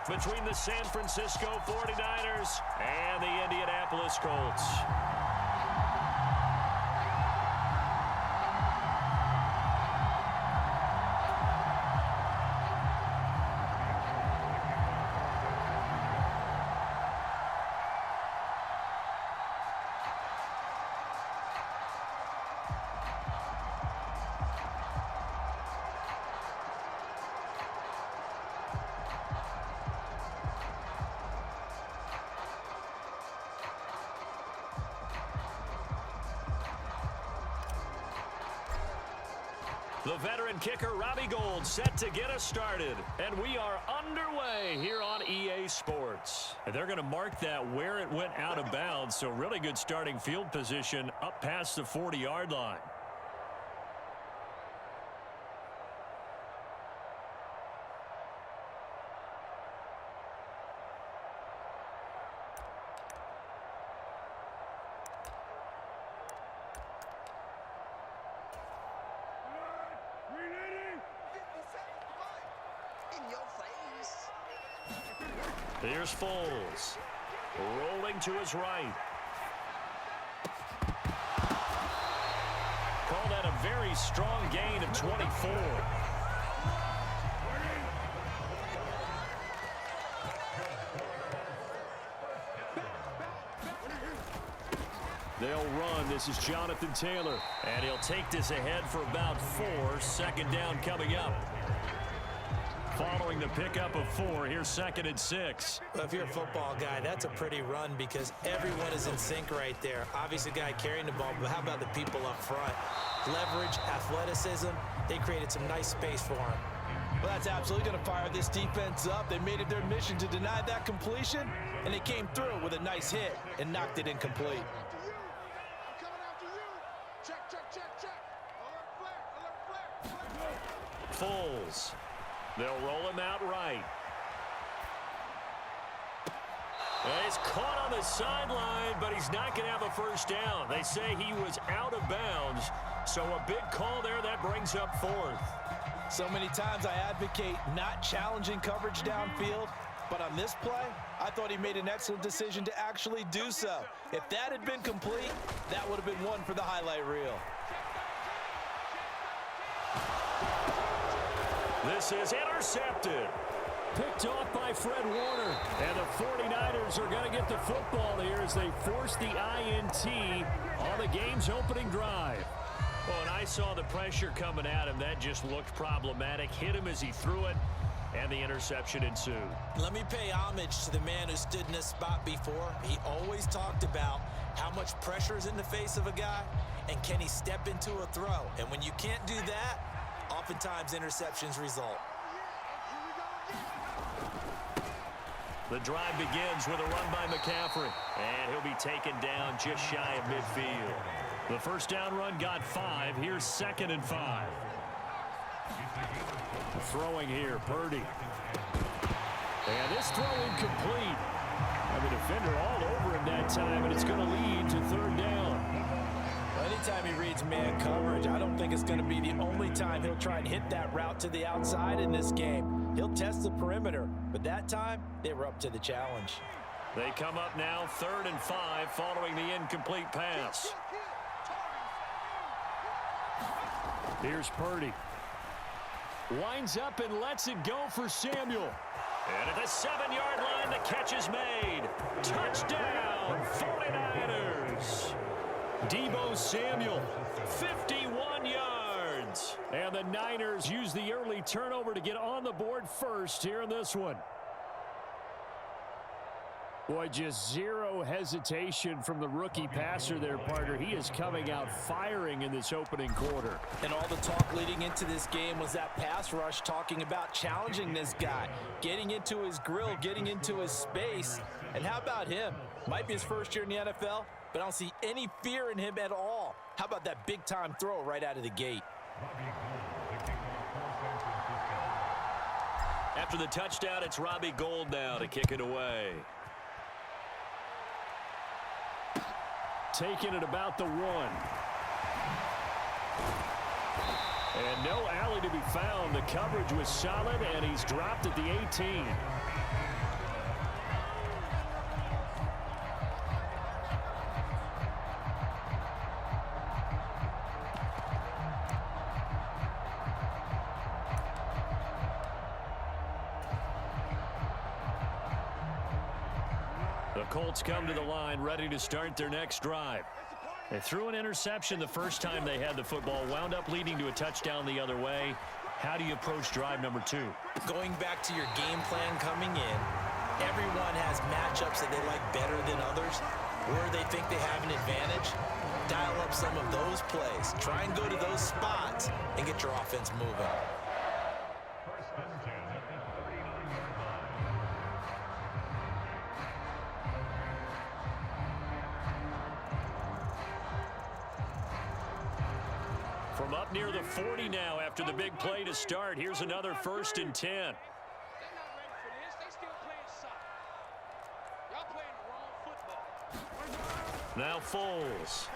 between the San Francisco 49ers and the Indianapolis Colts. The veteran kicker, Robbie Gould, set to get us started. And we are underway here on EA Sports. And they're going to mark that where it went out of bounds. So really good starting field position up past the 40-yard line. Here's Foles, rolling to his right. Call that a very strong gain of 24. They'll run. This is Jonathan Taylor. And he'll take this ahead for about 4. Second down coming up. Following the pickup of 4, here's 2nd and 6. Well, if you're a football guy, that's a pretty run because everyone is in sync right there. Obviously, the guy carrying the ball, but how about the people up front? Leverage, athleticism, they created some nice space for him. Well, that's absolutely going to fire this defense up. They made it their mission to deny that completion, and they came through with a nice hit and knocked it incomplete. Foles. They'll roll him out right. And he's caught on the sideline, but he's not going to have a first down. They say he was out of bounds, so a big call there that brings up 4th. So many times I advocate not challenging coverage downfield, but on this play, I thought he made an excellent decision to actually do so. If that had been complete, that would have been one for the highlight reel. This is intercepted. Picked off by Fred Warner. And the 49ers are going to get the football here as they force the INT on the game's opening drive. Well, and I saw the pressure coming at him. That just looked problematic. Hit him as he threw it, and the interception ensued. Let me pay homage to the man who stood in this spot before. He always talked about how much pressure is in the face of a guy, and can he step into a throw. And when you can't do that, oftentimes interceptions result. The drive begins with a run by McCaffrey, and he'll be taken down just shy of midfield. The first down run got 5. Here's 2nd and 5. Throwing here, Purdy. And this throw incomplete. And the defender all over him that time, and it's going to lead to 3rd down. Anytime he reads man coverage, I don't think it's going to be the only time he'll try and hit that route to the outside in this game. He'll test the perimeter, but that time, they were up to the challenge. They come up now 3rd and 5 following the incomplete pass. Here's Purdy. Winds up and lets it go for Samuel. And at the 7-yard line, the catch is made. Touchdown, 49ers. Deebo Samuel, 51 yards. And the Niners use the early turnover to get on the board first here in this one. Boy, just zero hesitation from the rookie passer there, partner. He is coming out firing in this opening quarter. And all the talk leading into this game was that pass rush talking about challenging this guy, getting into his grill, getting into his space. And how about him? Might be his first year in the NFL, but I don't see any fear in him at all. How about that big-time throw right out of the gate? After the touchdown, it's Robbie Gould now to kick it away. Taking it about the 1. And no alley to be found. The coverage was solid, and he's dropped at the 18. The Colts come to the line ready to start their next drive. They threw an interception the first time they had the football, wound up leading to a touchdown the other way. How do you approach drive number 2? Going back to your game plan coming in, everyone has matchups that they like better than others, where they think they have an advantage. Dial up some of those plays. Try and go to those spots and get your offense moving. From up near the 40 now after the big play to start. Here's another 1st and 10. Now Foles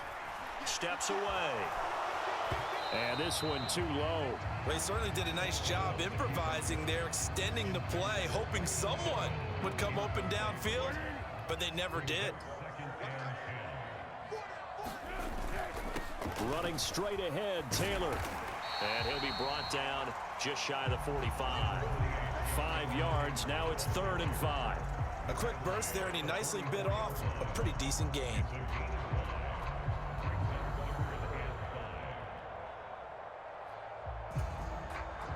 steps away. And this one too low. Well, he certainly did a nice job improvising there, extending the play, hoping someone would come open downfield, but they never did. Running straight ahead, Taylor. And he'll be brought down just shy of the 45. 5 yards, now it's 3rd and 5. A quick burst there, and he nicely bit off a pretty decent gain.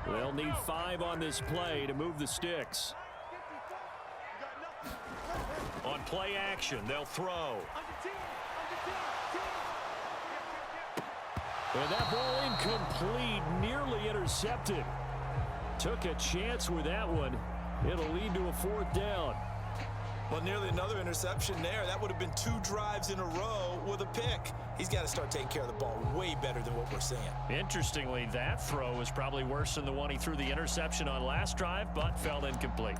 They'll need 5 on this play to move the sticks. On play action, they'll throw. And that ball incomplete, nearly intercepted. Took a chance with that one. It'll lead to a 4th down. Well, nearly another interception there. That would have been 2 drives in a row with a pick. He's got to start taking care of the ball way better than what we're seeing. Interestingly, that throw was probably worse than the one he threw the interception on last drive, but fell incomplete.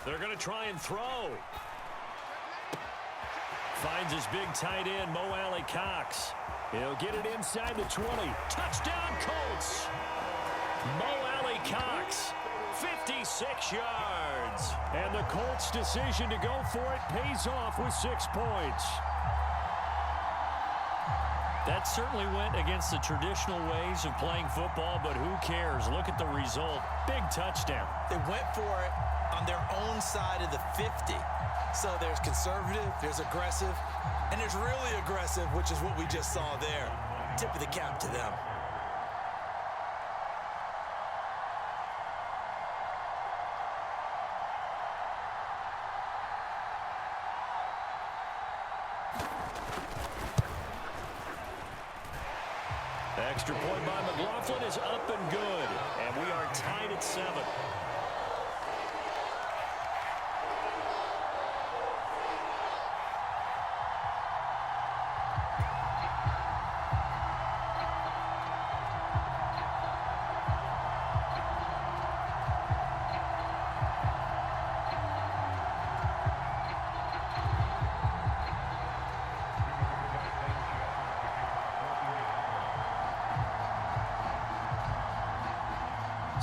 They're going to try and throw. Finds his big tight end, Mo Alley Cox. He'll get it inside the 20. Touchdown, Colts! Mo Alley Cox, 56 yards. And the Colts' decision to go for it pays off with 6 points. That certainly went against the traditional ways of playing football, but who cares? Look at the result. Big touchdown. They went for it on their own side of the 50. So there's conservative, there's aggressive, and there's really aggressive, which is what we just saw there. Tip of the cap to them. Extra point by McLaughlin is up and good, and we are tied at 7.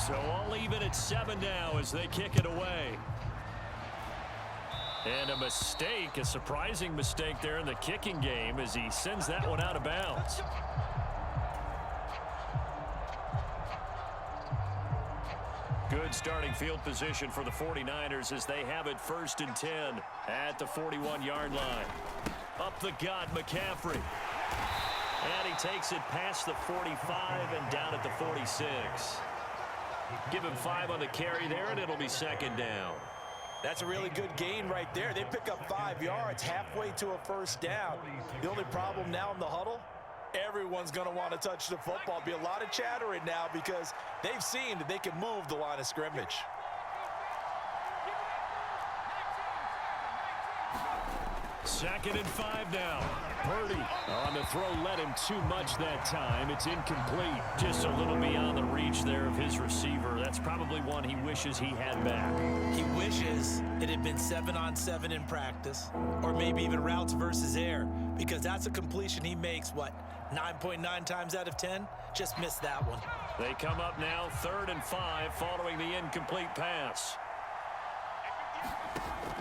So all even at 7 now as they kick it away. And a mistake, a surprising mistake there in the kicking game as he sends that one out of bounds. Good starting field position for the 49ers as they have it 1st and 10 at the 41-yard line. Up the gut, McCaffrey. And he takes it past the 45 and down at the 46. Give him 5 on the carry there, and it'll be 2nd down. That's a really good gain right there. They pick up 5 yards halfway to a 1st down. The only problem now in the huddle, everyone's going to want to touch the football. Be a lot of chattering now because they've seen that they can move the line of scrimmage. Second and 5 now. Purdy on the throw, led him too much that time. It's incomplete. Just a little beyond the reach there of his receiver. That's probably one he wishes he had back. He wishes it had been 7-on-7 in practice, or maybe even routes versus air, because that's a completion he makes, 9.9 times out of 10? Just missed that one. They come up now 3rd and 5 following the incomplete pass.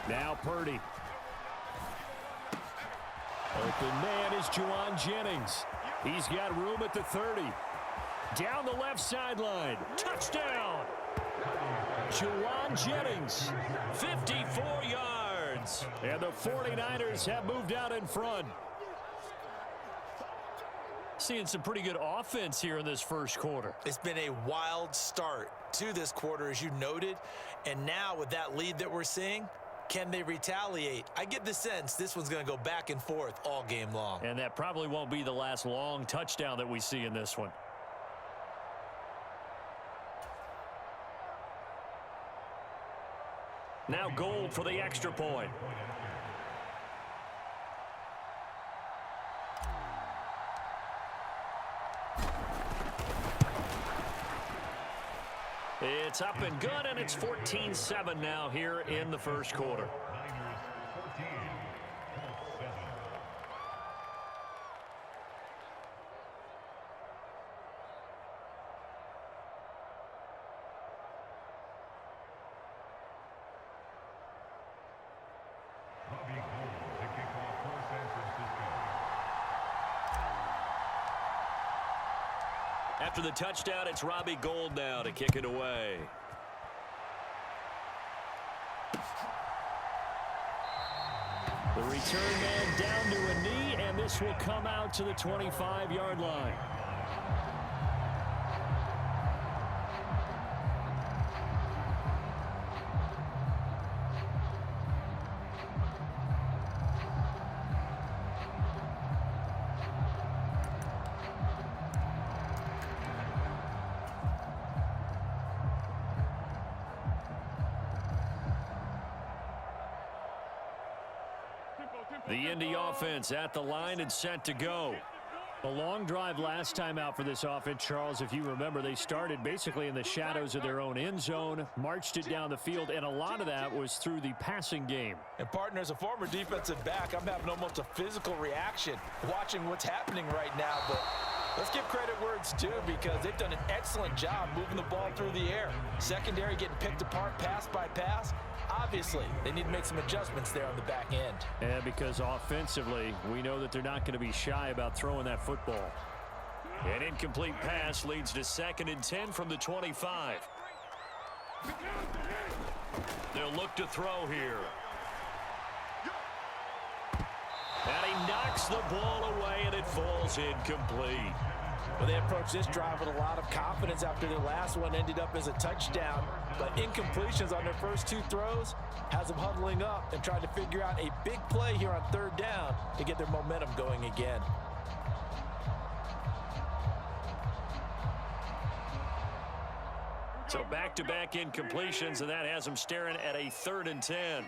Now Purdy. Open man is Juwan Jennings. He's got room at the 30. Down the left sideline. Touchdown. Juwan Jennings. 54 yards. And the 49ers have moved out in front. Seeing some pretty good offense here in this first quarter. It's been a wild start to this quarter, as you noted. And now with that lead that we're seeing, can they retaliate? I get the sense this one's going to go back and forth all game long. And that probably won't be the last long touchdown that we see in this one. Now Gold for the extra point. It's up and good, and it's 14-7 now here in the first quarter. After the touchdown, it's Robbie Gould now to kick it away. The return man down to a knee, and this will come out to the 25-yard line. The Indy offense at the line and set to go. A long drive last time out for this offense, Charles. If you remember, they started basically in the shadows of their own end zone, marched it down the field, and a lot of that was through the passing game. And partner, as a former defensive back, I'm having almost a physical reaction watching what's happening right now. But let's give credit where it's due, because they've done an excellent job moving the ball through the air. Secondary getting picked apart pass by pass. Obviously, they need to make some adjustments there on the back end. Yeah, because offensively, we know that they're not going to be shy about throwing that football. An incomplete pass leads to 2nd and 10 from the 25. They'll look to throw here. And he knocks the ball away, and it falls incomplete. Well, they approached this drive with a lot of confidence after their last one ended up as a touchdown. But incompletions on their first 2 throws has them huddling up and trying to figure out a big play here on 3rd down to get their momentum going again. So back-to-back incompletions, and that has them staring at a 3rd and 10.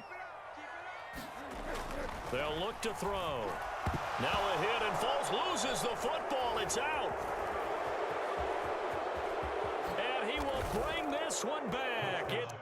They'll look to throw. Now a hit, and Foles loses the football. It's out. And he will bring this one back. It